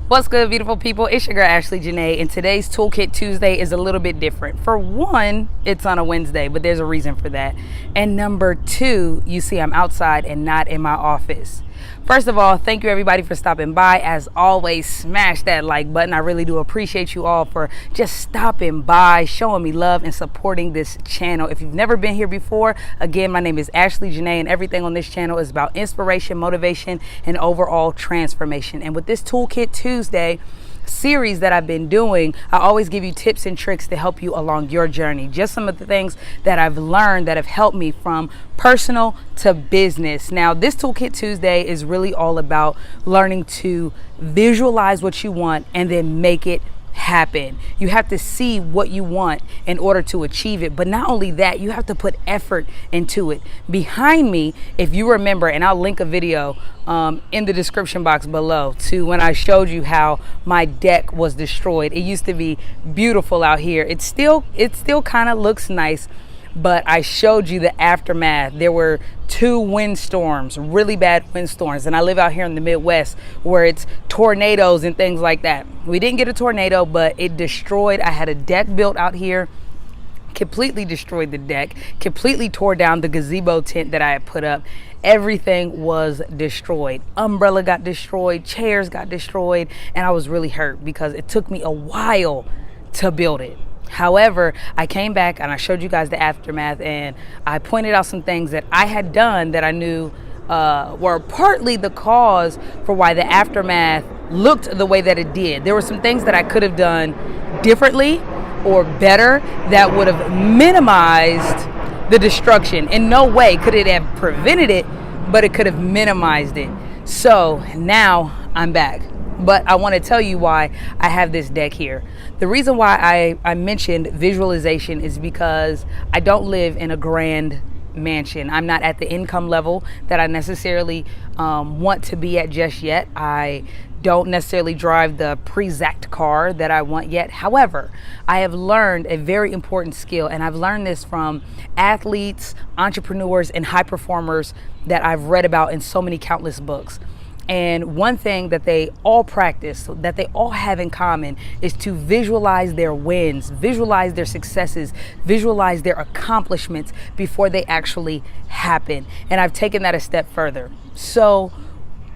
What's good, beautiful people? It's your girl Ashley Janae, and today's Toolkit Tuesday is a little bit different. For one, it's on a Wednesday, but there's a reason for that. And number two, you see I'm outside and not in my office. First of all, thank you everybody for stopping by. As always, smash that like button. I really do appreciate you all for just stopping by, showing me love and supporting this channel. If you've never been here before, again, my name is Ashley Janae, and everything on this channel is about inspiration, motivation, and overall transformation. And with this Toolkit Tuesday series that I've been doing, I always give you tips and tricks to help you along your journey. Just some of the things that I've learned that have helped me from personal to business. Now, this Toolkit Tuesday is really all about learning to visualize what you want and then make it happen. You have to see what you want in order to achieve it. But not only that, you have to put effort into it. Behind me, if you remember, and I'll link a video in the description box below to when I showed you how my deck was destroyed. It used to be beautiful out here. It still kind of looks nice, but I showed you the aftermath. There were 2 windstorms, really bad windstorms, and I live out here in the Midwest where it's tornadoes and things like that. We didn't get a tornado, but it destroyed. I had a deck built out here, completely destroyed the deck, completely tore down the gazebo tent that I had put up. Everything was destroyed. Umbrella got destroyed, chairs got destroyed, and I was really hurt because it took me a while to build it. However, I came back and I showed you guys the aftermath, and I pointed out some things that I had done that I knew were partly the cause for why the aftermath looked the way that it did. There were some things that I could have done differently or better that would have minimized the destruction. In no way could it have prevented it, but it could have minimized it. So now I'm back. But I want to tell you why I have this deck here. The reason why I mentioned visualization is because I don't live in a grand mansion. I'm not at the income level that I necessarily want to be at just yet. I don't necessarily drive the pre-zacked car that I want yet. However, I have learned a very important skill, and I've learned this from athletes, entrepreneurs, and high performers that I've read about in so many countless books. And one thing that they all practice, that they all have in common, is to visualize their wins, visualize their successes, visualize their accomplishments before they actually happen. And I've taken that a step further. So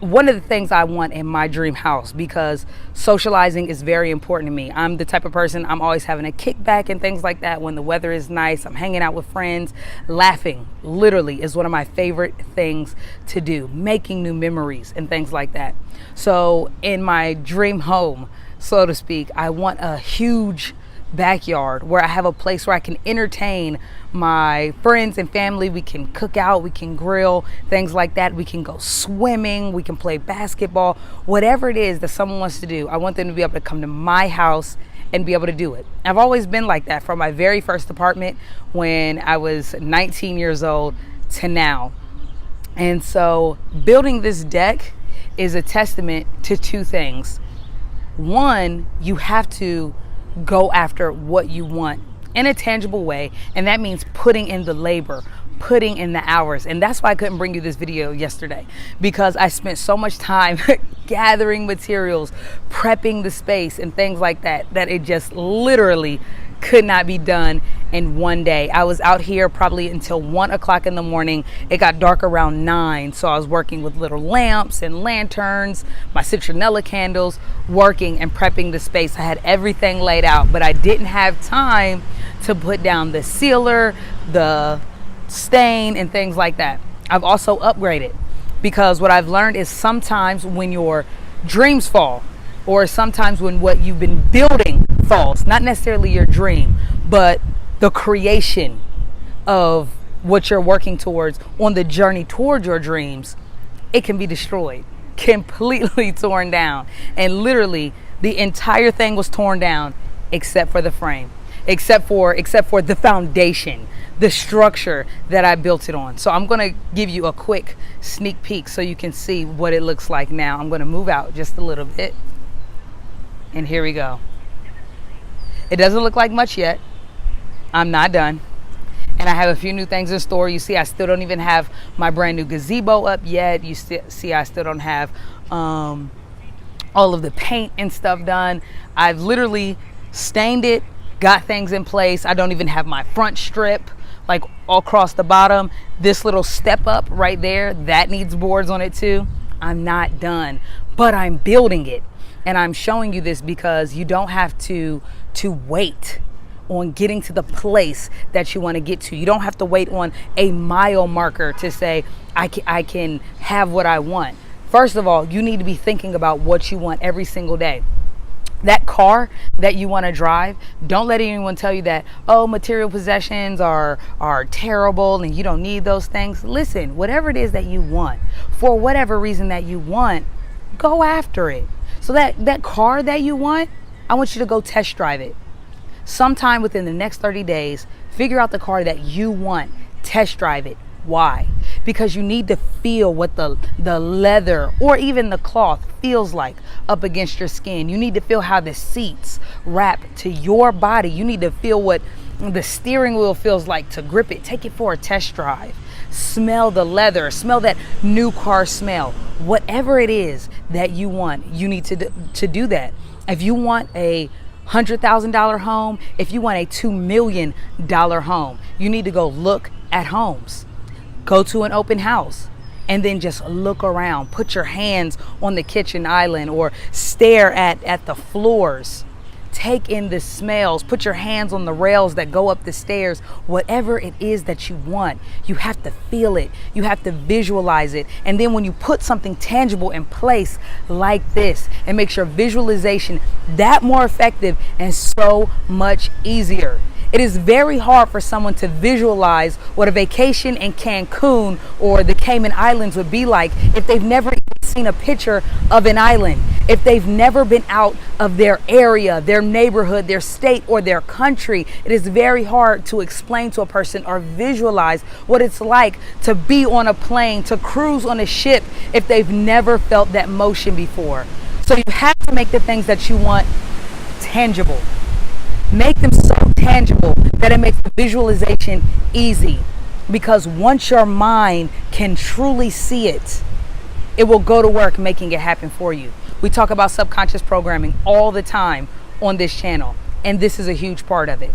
one of the things I want in my dream house, because socializing is very important to me. I'm the type of person, I'm always having a kickback and things like that. When the weather is nice, I'm hanging out with friends. Laughing literally is one of my favorite things to do, making new memories and things like that. So in my dream home, so to speak, I want a huge backyard where I have a place where I can entertain my friends and family. We can cook out, we can grill, things like that. We can go swimming, we can play basketball, whatever it is that someone wants to do. I want them to be able to come to my house and be able to do it. I've always been like that from my very first apartment when I was 19 years old to now. And so building this deck is a testament to 2 things. One, you have to go after what you want in a tangible way, and that means putting in the labor, putting in the hours. And that's why I couldn't bring you this video yesterday, because I spent so much time gathering materials, prepping the space and things like that, that it just literally could not be done in one day. I was out here probably until 1 o'clock in the morning. It got dark around 9, so I was working with little lamps and lanterns, my citronella candles, working and prepping the space. I had everything laid out, but I didn't have time to put down the sealer, the stain, and things like that. I've also upgraded, because what I've learned is sometimes when your dreams fall, or sometimes when what you've been building falls, not necessarily your dream, but the creation of what you're working towards on the journey toward your dreams, it can be destroyed, completely torn down. And literally the entire thing was torn down except for the frame, except for the foundation, the structure that I built it on. So I'm gonna give you a quick sneak peek so you can see what it looks like now. I'm gonna move out just a little bit, and here we go. It doesn't look like much yet. I'm not done. And I have a few new things in store. You see, I still don't even have my brand new gazebo up yet. You see, I still don't have all of the paint and stuff done. I've literally stained it, got things in place. I don't even have my front strip like all across the bottom. This little step up right there, that needs boards on it too. I'm not done, but I'm building it. And I'm showing you this because you don't have to wait on getting to the place that you want to get to. You don't have to wait on a mile marker to say, I can have what I want. First of all, you need to be thinking about what you want every single day. That car that you want to drive, don't let anyone tell you that, oh, material possessions are terrible and you don't need those things. Listen, whatever it is that you want, for whatever reason that you want, go after it. So that car that you want, I want you to go test drive it. Sometime within the next 30 days, figure out the car that you want, test drive it. Why? Because you need to feel what the leather or even the cloth feels like up against your skin. You need to feel how the seats wrap to your body. You need to feel what the steering wheel feels like to grip it. Take it for a test drive. Smell the leather, smell that new car smell. Whatever it is that you want, you need to do that. If you want a $100,000 home, if you want a $2 million home, you need to go look at homes. Go to an open house and then just look around. Put your hands on the kitchen island or stare at the floors. Take in the smells. Put your hands on the rails that go up the stairs. Whatever it is that you want, you have to feel it. You have to visualize it. And then when you put something tangible in place like this, it makes your visualization that more effective and so much easier. It is very hard for someone to visualize what a vacation in Cancun or the Cayman Islands would be like if they've never even seen a picture of an island, if they've never been out of their area, their neighborhood, their state, or their country. It is very hard to explain to a person or visualize what it's like to be on a plane, to cruise on a ship, if they've never felt that motion before. So you have to make the things that you want tangible. Make them so tangible that it makes the visualization easy. Because once your mind can truly see it, it will go to work making it happen for you. We talk about subconscious programming all the time on this channel, and this is a huge part of it.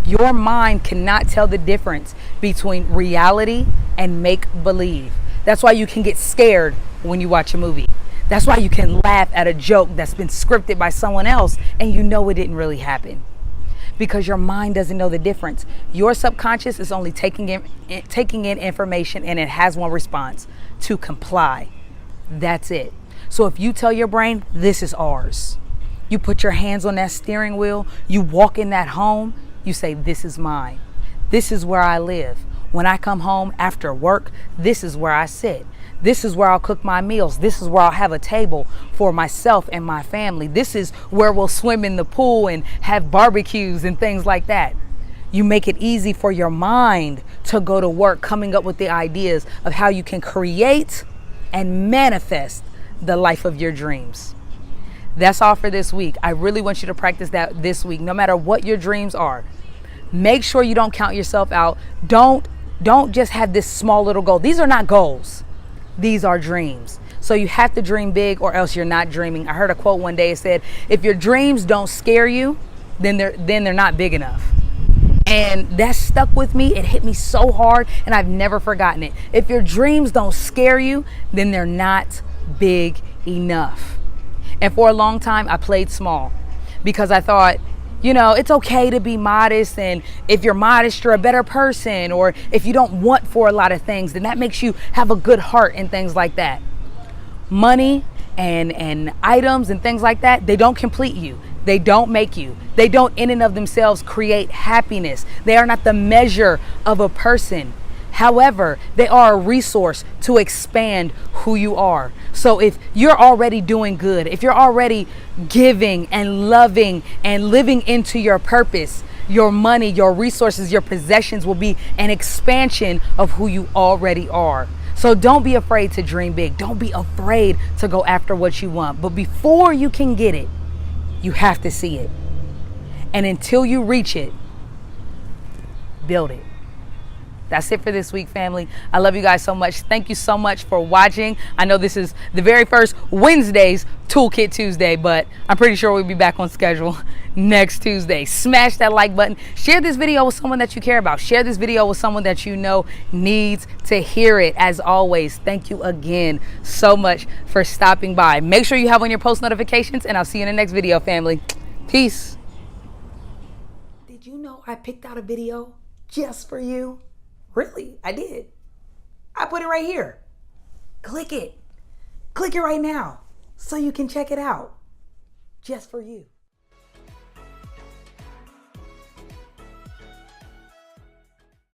Your mind cannot tell the difference between reality and make-believe. That's why you can get scared when you watch a movie. That's why you can laugh at a joke that's been scripted by someone else and you know it didn't really happen. Because your mind doesn't know the difference. Your subconscious is only taking in information, and it has one response: to comply. That's it. So if you tell your brain, this is ours, you put your hands on that steering wheel, you walk in that home, you say, this is mine. This is where I live. When I come home after work, this is where I sit. This is where I'll cook my meals. This is where I'll have a table for myself and my family. This is where we'll swim in the pool and have barbecues and things like that. You make it easy for your mind to go to work coming up with the ideas of how you can create and manifest the life of your dreams. That's all for this week. I really want you to practice that this week, no matter what your dreams are. Make sure you don't count yourself out. Don't just have this small little goal. These are not goals. These are dreams. So you have to dream big or else you're not dreaming. I heard a quote one day. It said, if your dreams don't scare you, then they're not big enough. And that stuck with me. It hit me so hard and I've never forgotten it. If your dreams don't scare you, then they're not big enough. And for a long time, I played small because I thought, it's okay to be modest. And if you're modest, you're a better person. Or if you don't want for a lot of things, then that makes you have a good heart and things like that. Money and items and things like that, they don't complete you. They don't make you. They don't in and of themselves create happiness. They are not the measure of a person. However, they are a resource to expand who you are. So if you're already doing good, if you're already giving and loving and living into your purpose, your money, your resources, your possessions will be an expansion of who you already are. So don't be afraid to dream big. Don't be afraid to go after what you want. But before you can get it, you have to see it. And until you reach it, build it. That's it for this week, family. I love you guys so much. Thank you so much for watching. I know this is the very first Wednesday's Toolkit Tuesday, but I'm pretty sure we'll be back on schedule next Tuesday. Smash that like button. Share this video with someone that you care about. Share this video with someone that you know needs to hear it. As always, thank you again so much for stopping by. Make sure you have on your post notifications, and I'll see you in the next video, family. Peace. Did you know I picked out a video just for you? Really, I did. I put it right here. Click it. Click it right now so you can check it out. Just for you.